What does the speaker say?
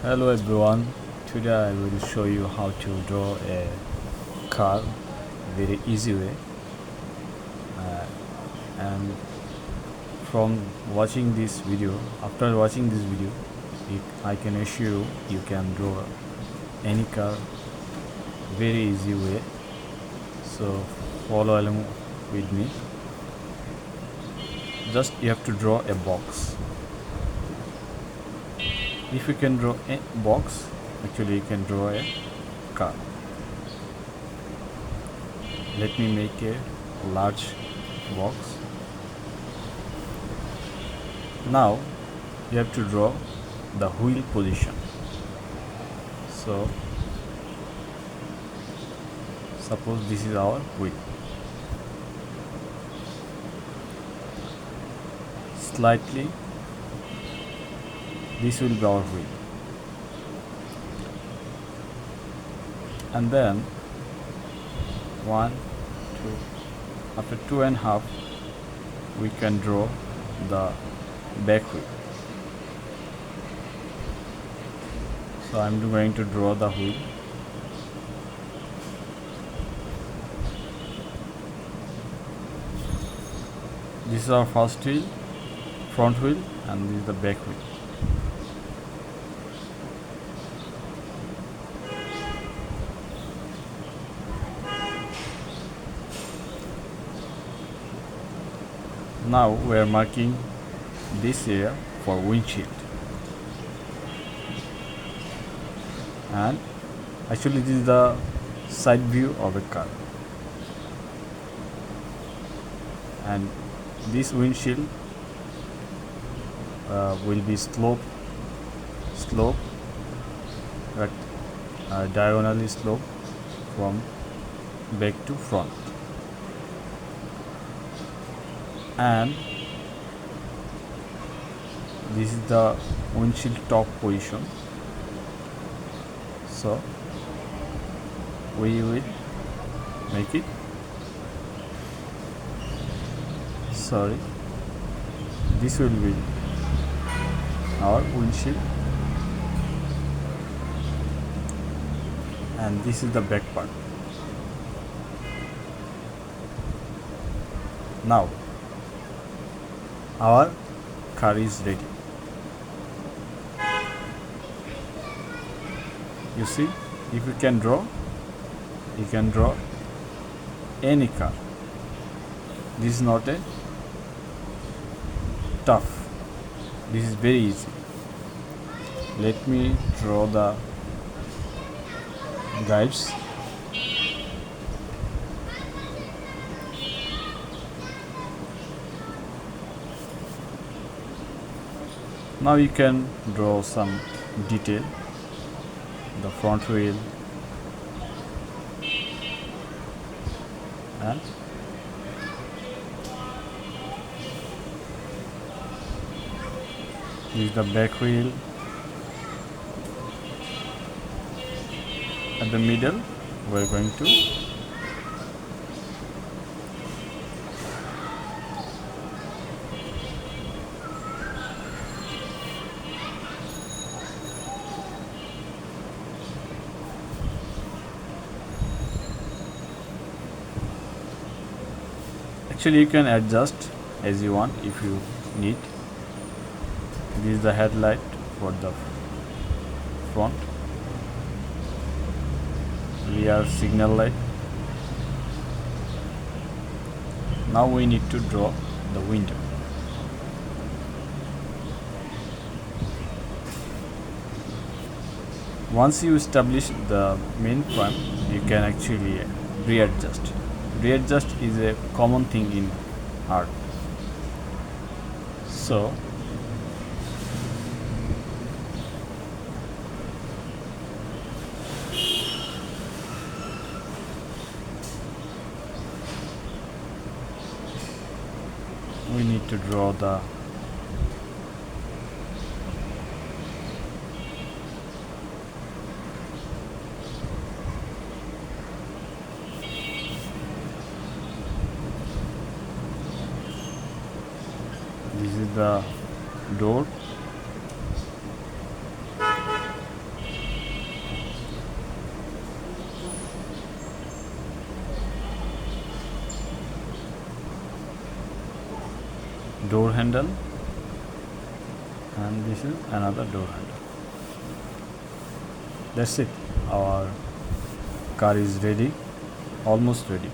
Hello everyone, today I will show you how to draw a car very easy way, uh, and from watching this video, after watching this video, I can assure you can draw any car very easy way. So follow along with me. Just you have to draw a box. If you can draw a box, actually you can draw a car. Let me make a large box. Now you have to draw the wheel position. So suppose this is our wheel. Slightly this will be our wheel, and then 1 2 after 2.5 we can draw the back wheel. So I'm going to draw the wheel. This is our first wheel, front wheel, and this is the back wheel. Now we are marking this area for windshield, and actually this is the side view of a car, and this windshield will be slope but diagonally slope from back to front, and this is the windshield top position. So we will make it, this will be our windshield, and this is the back part. Now our car is ready. You see, if you can draw, you can draw any car. This is not a tough, this is very easy. Let me draw the guides. Now you can draw some detail, the front wheel, and this is the back wheel. At the middle we are going to actually you can adjust as you want if you need. This is the headlight for the front, rear signal light. Now we need to draw the window. Once you establish the main frame, you can actually readjust. Readjust is a common thing in art. So we need to draw the this is the door, door handle, and this is another door handle. That's it. Our car is ready, almost ready.